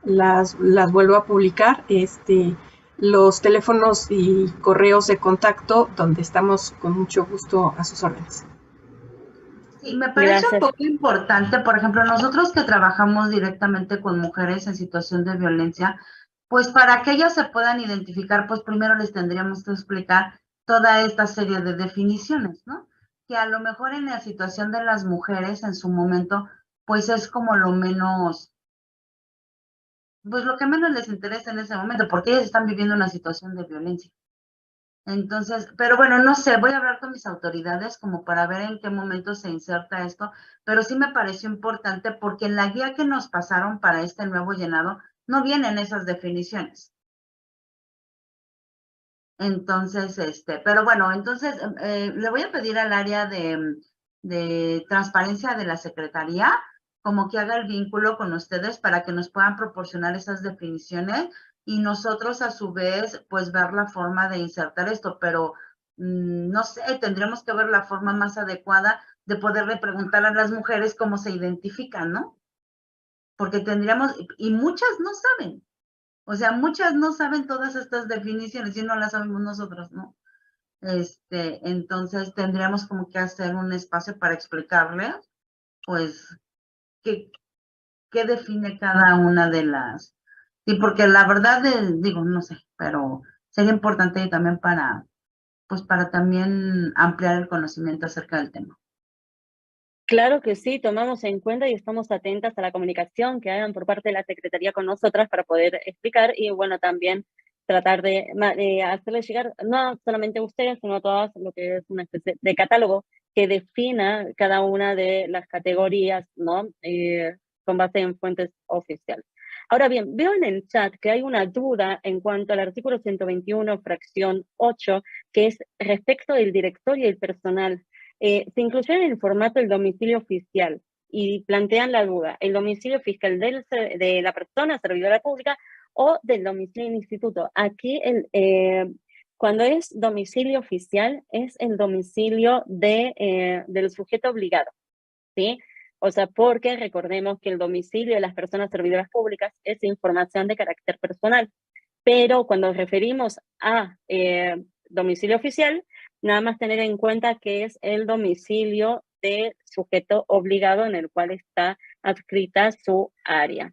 las vuelvo a publicar, los teléfonos y correos de contacto, donde estamos con mucho gusto a sus órdenes. Sí, me parece un poco importante, por ejemplo, nosotros que trabajamos directamente con mujeres en situación de violencia, pues para que ellas se puedan identificar, pues primero les tendríamos que explicar toda esta serie de definiciones, ¿no? Que a lo mejor en la situación de las mujeres en su momento, pues es como lo menos, pues lo que menos les interesa en ese momento, porque ellas están viviendo una situación de violencia. Entonces, pero bueno, no sé, voy a hablar con mis autoridades como para ver en qué momento se inserta esto, pero sí me pareció importante porque en la guía que nos pasaron para este nuevo llenado no vienen esas definiciones. Entonces, pero bueno, entonces le voy a pedir al área de transparencia de la Secretaría como que haga el vínculo con ustedes para que nos puedan proporcionar esas definiciones y nosotros a su vez pues ver la forma de insertar esto, pero no sé, tendremos que ver la forma más adecuada de poderle preguntar a las mujeres cómo se identifican, ¿no? Porque tendríamos, y muchas no saben, o sea, muchas no saben todas estas definiciones y no las sabemos nosotros, ¿no? Entonces tendríamos como que hacer un espacio para explicarles, pues, qué define cada una de las. Sí, porque la verdad, digo, no sé, pero sería importante también pues, para también ampliar el conocimiento acerca del tema. Claro que sí, tomamos en cuenta y estamos atentas a la comunicación que hagan por parte de la Secretaría con nosotras para poder explicar y, bueno, también tratar de hacerles llegar, no solamente a ustedes, sino a todas, lo que es una especie de catálogo que defina cada una de las categorías, ¿no? Con base en fuentes oficiales. Ahora bien, veo en el chat que hay una duda en cuanto al artículo 121, fracción 8, que es respecto del directorio y el personal. Se incluyó en el formato el domicilio oficial y plantean la duda, el domicilio fiscal de la persona servidora pública o del domicilio del instituto. Aquí, cuando es domicilio oficial, es el domicilio del sujeto obligado, ¿sí? O sea, porque recordemos que el domicilio de las personas servidoras públicas es información de carácter personal, pero cuando referimos a domicilio oficial, nada más tener en cuenta que es el domicilio del sujeto obligado en el cual está adscrita su área.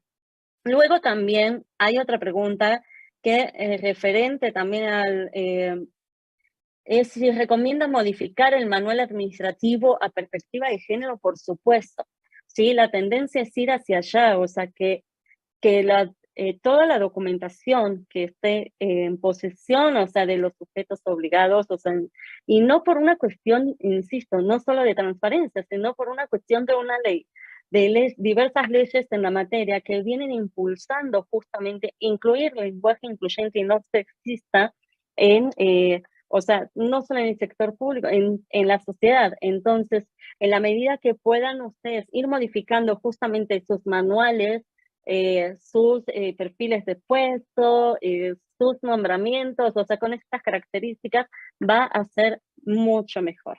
Luego también hay otra pregunta que referente también al... es si recomienda modificar el manual administrativo a perspectiva de género, por supuesto. Sí, la tendencia es ir hacia allá, o sea, que toda la documentación que esté en posesión, o sea, de los sujetos obligados, o sea, y no por una cuestión, insisto, no solo de transparencia, sino por una cuestión de una ley, de diversas leyes en la materia que vienen impulsando justamente incluir el lenguaje incluyente y no sexista o sea, no solo en el sector público, en la sociedad. Entonces, en la medida que puedan ustedes ir modificando justamente sus manuales, sus perfiles de puesto, sus nombramientos, o sea, con estas características va a ser mucho mejor.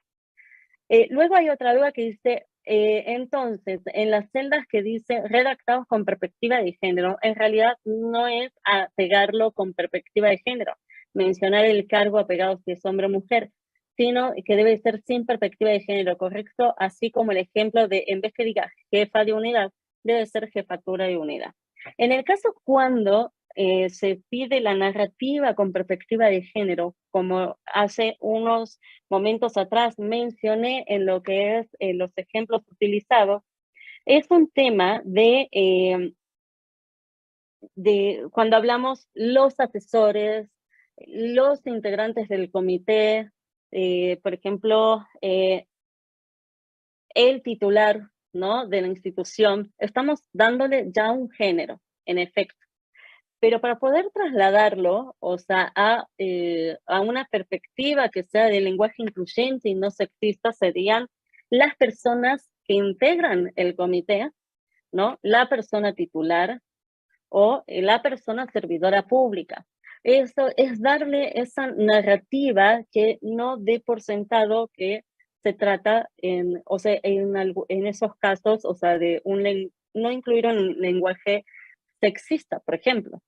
Luego hay otra duda que dice, entonces, en las celdas que dice redactados con perspectiva de género, en realidad no es pegarlo con perspectiva de género, mencionar el cargo apegado si es hombre o mujer, sino que debe ser sin perspectiva de género, correcto, así como el ejemplo de, en vez que diga jefa de unidad, debe ser jefatura y unidad. En el caso cuando se pide la narrativa con perspectiva de género, como hace unos momentos atrás mencioné en lo que es los ejemplos utilizados, es un tema de cuando hablamos los asesores, los integrantes del comité, por ejemplo, el titular, ¿no?, de la institución, estamos dándole ya un género, en efecto. Pero para poder trasladarlo, o sea, a una perspectiva que sea de lenguaje incluyente y no sexista, serían las personas que integran el comité, ¿no?, la persona titular o la persona servidora pública. Eso es darle esa narrativa que no dé por sentado que se trata, o sea, en esos casos, o sea, de no incluir un lenguaje sexista, por ejemplo,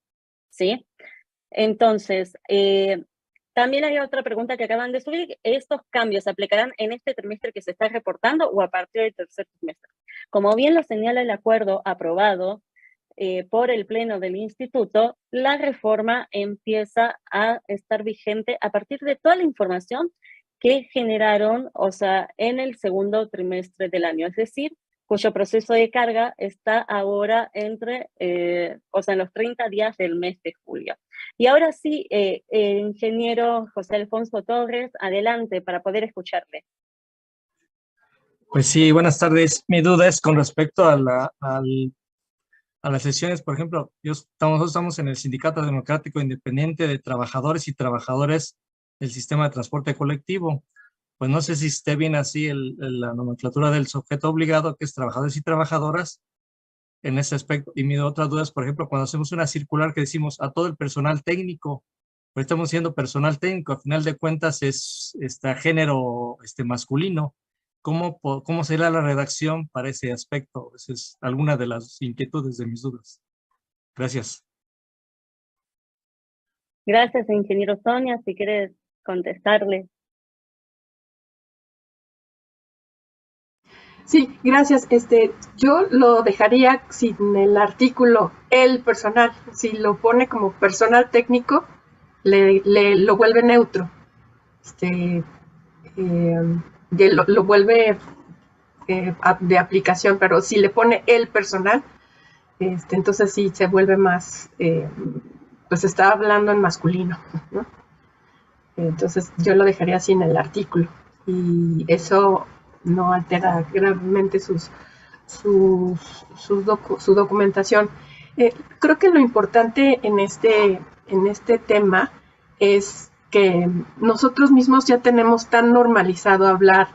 ¿sí? Entonces, también hay otra pregunta que acaban de subir. ¿Estos cambios se aplicarán en este trimestre que se está reportando o a partir del tercer trimestre? Como bien lo señala el acuerdo aprobado por el Pleno del Instituto, la reforma empieza a estar vigente a partir de toda la información que generaron, o sea, en el segundo trimestre del año, es decir, cuyo proceso de carga está ahora entre, o sea, en los 30 días del mes de julio. Y ahora sí, ingeniero José Alfonso Torres, adelante para poder escucharle. Pues sí, buenas tardes. Mi duda es con respecto a las sesiones, por ejemplo, nosotros estamos en el Sindicato Democrático Independiente de Trabajadores y Trabajadoras del Sistema de Transporte Colectivo. Pues no sé si esté bien así la nomenclatura del sujeto obligado, que es trabajadores y trabajadoras, en ese aspecto. Y mi otra duda es, por ejemplo, cuando hacemos una circular que decimos a todo el personal técnico, pues estamos siendo personal técnico, a final de cuentas es género masculino. ¿Cómo será la redacción para ese aspecto? Esa es alguna de las inquietudes de mis dudas. Gracias. Gracias, ingeniero Sonia, si quieres contestarle. Sí, gracias. Yo lo dejaría sin el artículo el personal. Si lo pone como personal técnico, lo vuelve neutro. Lo vuelve de aplicación, pero si le pone el personal, entonces sí se vuelve más, pues está hablando en masculino, ¿no? Entonces yo lo dejaría sin el artículo y eso no altera gravemente su documentación. Creo que lo importante en este tema es que nosotros mismos ya tenemos tan normalizado hablar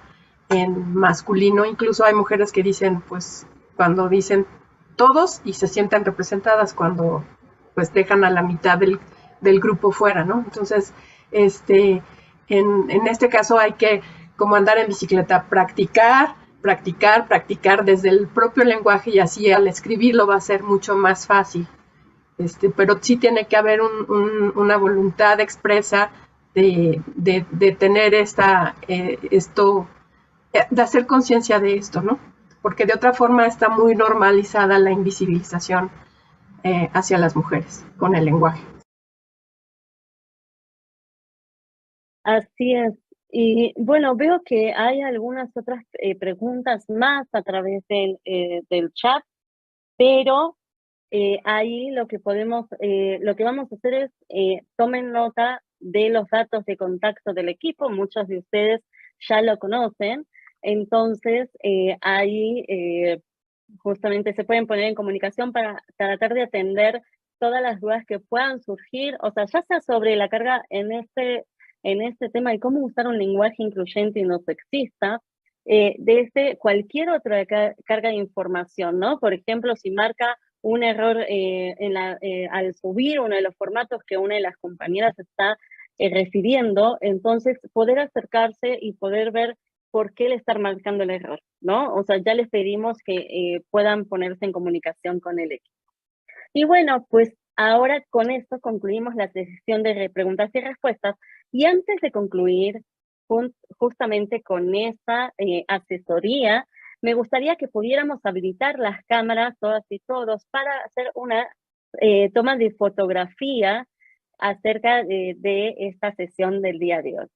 en masculino, incluso hay mujeres que dicen, pues, cuando dicen todos y se sienten representadas cuando pues dejan a la mitad del grupo fuera, ¿no? Entonces, en este caso hay que, como andar en bicicleta, practicar desde el propio lenguaje y así al escribirlo va a ser mucho más fácil. Pero sí tiene que haber una voluntad expresa de tener de hacer conciencia de esto, ¿no? Porque de otra forma está muy normalizada la invisibilización hacia las mujeres con el lenguaje. Así es. Y bueno, veo que hay algunas otras preguntas más a través del chat, pero ahí lo que vamos a hacer es tomen nota de los datos de contacto del equipo, muchos de ustedes ya lo conocen, entonces ahí justamente se pueden poner en comunicación para tratar de atender todas las dudas que puedan surgir, o sea, ya sea sobre la carga en este tema de cómo usar un lenguaje incluyente y no sexista, desde cualquier otra carga de información, ¿no? Por ejemplo, si marca un error al subir uno de los formatos que una de las compañeras está recibiendo, entonces poder acercarse y poder ver por qué le están marcando el error, ¿no? O sea, ya les pedimos que puedan ponerse en comunicación con el equipo. Y bueno, pues ahora con esto concluimos la sesión de preguntas y respuestas. Y antes de concluir justamente con esta asesoría, me gustaría que pudiéramos habilitar las cámaras, todas y todos, para hacer una toma de fotografía acerca de esta sesión del día de hoy.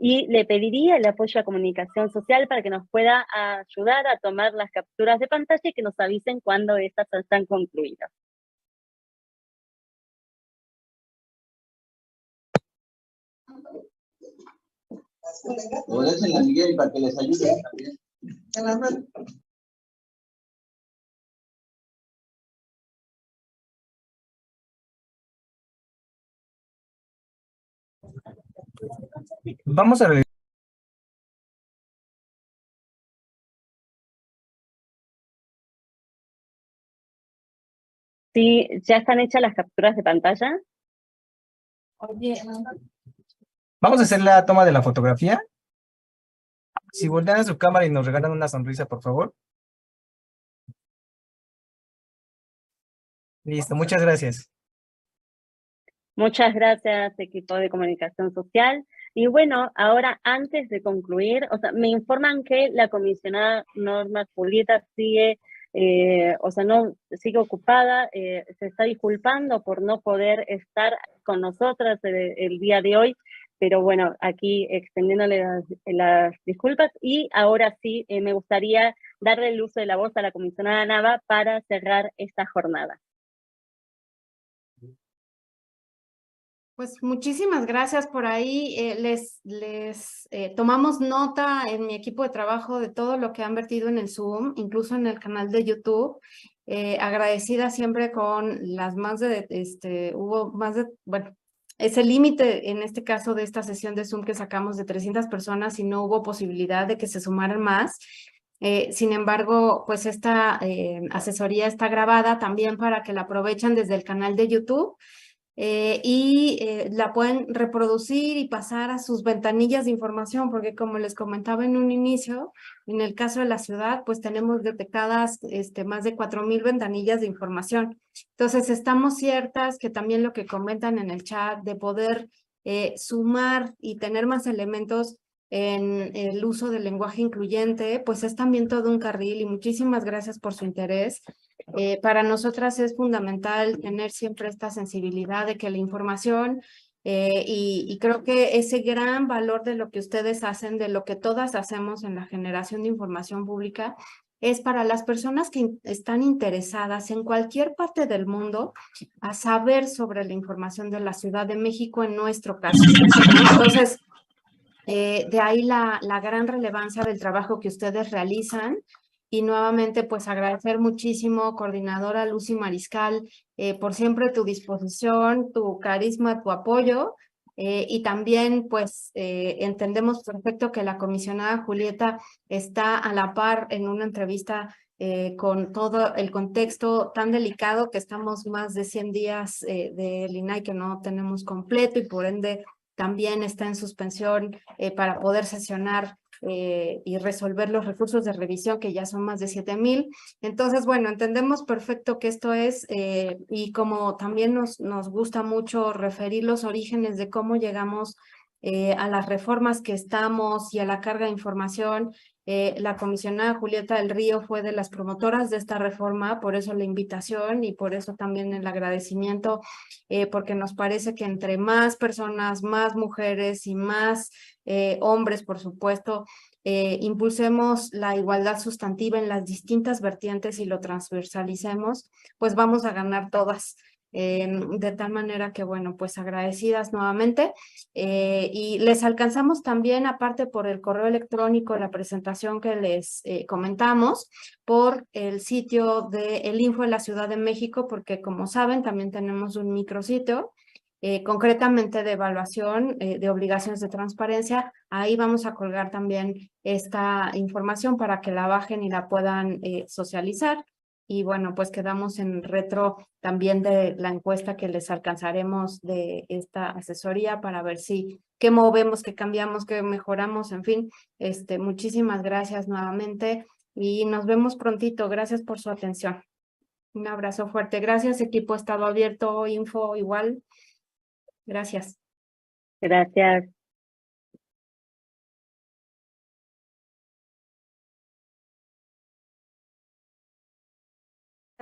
Y le pediría el apoyo a comunicación social para que nos pueda ayudar a tomar las capturas de pantalla y que nos avisen cuando estas están concluidas. O déjenla a Miguel para que les ayude también. Vamos a ver. Sí, ¿ya están hechas las capturas de pantalla? Vamos a hacer la toma de la fotografía. Si voltean a su cámara y nos regalan una sonrisa, por favor. Listo, muchas gracias. Muchas gracias, equipo de comunicación social. Y bueno, ahora antes de concluir, o sea, me informan que la comisionada Norma Julieta sigue, no sigue ocupada, se está disculpando por no poder estar con nosotras el día de hoy, pero bueno, aquí extendiéndole las disculpas. Y ahora sí, me gustaría darle el uso de la voz a la comisionada Nava para cerrar esta jornada. Pues muchísimas gracias por ahí. Tomamos nota en mi equipo de trabajo de todo lo que han vertido en el Zoom, incluso en el canal de YouTube. Agradecida siempre con las más de, hubo más de, bueno, ese límite en este caso de esta sesión de Zoom que sacamos de 300 personas y no hubo posibilidad de que se sumaran más. Sin embargo, pues esta asesoría está grabada también para que la aprovechen desde el canal de YouTube. La pueden reproducir y pasar a sus ventanillas de información, porque como les comentaba en un inicio, en el caso de la ciudad, pues tenemos detectadas más de 4,000 ventanillas de información. Entonces, estamos ciertas que también lo que comentan en el chat de poder sumar y tener más elementos en el uso del lenguaje incluyente, pues es también todo un carril y muchísimas gracias por su interés. Para nosotras es fundamental tener siempre esta sensibilidad de que la información y creo que ese gran valor de lo que ustedes hacen, de lo que todas hacemos en la generación de información pública, es para las personas que están interesadas en cualquier parte del mundo a saber sobre la información de la Ciudad de México en nuestro caso, ¿no? Entonces, de ahí la gran relevancia del trabajo que ustedes realizan. Y nuevamente, pues agradecer muchísimo, coordinadora Lucy Mariscal, por siempre tu disposición, tu carisma, tu apoyo. Y también, pues, entendemos perfecto que la comisionada Julieta está a la par en una entrevista con todo el contexto tan delicado que estamos más de 100 días del INAI que no tenemos completo y por ende también está en suspensión para poder sesionar y resolver los recursos de revisión que ya son más de 7,000. Entonces, bueno, entendemos perfecto que esto es y como también nos gusta mucho referir los orígenes de cómo llegamos a las reformas que estamos y a la carga de información. La comisionada Julieta del Río fue de las promotoras de esta reforma, por eso la invitación y por eso también el agradecimiento, porque nos parece que entre más personas, más mujeres y más hombres, por supuesto, impulsemos la igualdad sustantiva en las distintas vertientes y lo transversalicemos, pues vamos a ganar todas. De tal manera que, bueno, pues agradecidas nuevamente y les alcanzamos también, aparte por el correo electrónico, la presentación que les comentamos, por el sitio de El Info de la Ciudad de México, porque como saben, también tenemos un micrositio concretamente de evaluación de obligaciones de transparencia. Ahí vamos a colgar también esta información para que la bajen y la puedan socializar. Y bueno, pues quedamos en retro también de la encuesta que les alcanzaremos de esta asesoría para ver qué movemos, qué cambiamos, qué mejoramos, en fin. Muchísimas gracias nuevamente y nos vemos prontito. Gracias por su atención. Un abrazo fuerte. Gracias, equipo Estado Abierto, Info igual. Gracias. Gracias.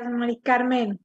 Mari Carmen.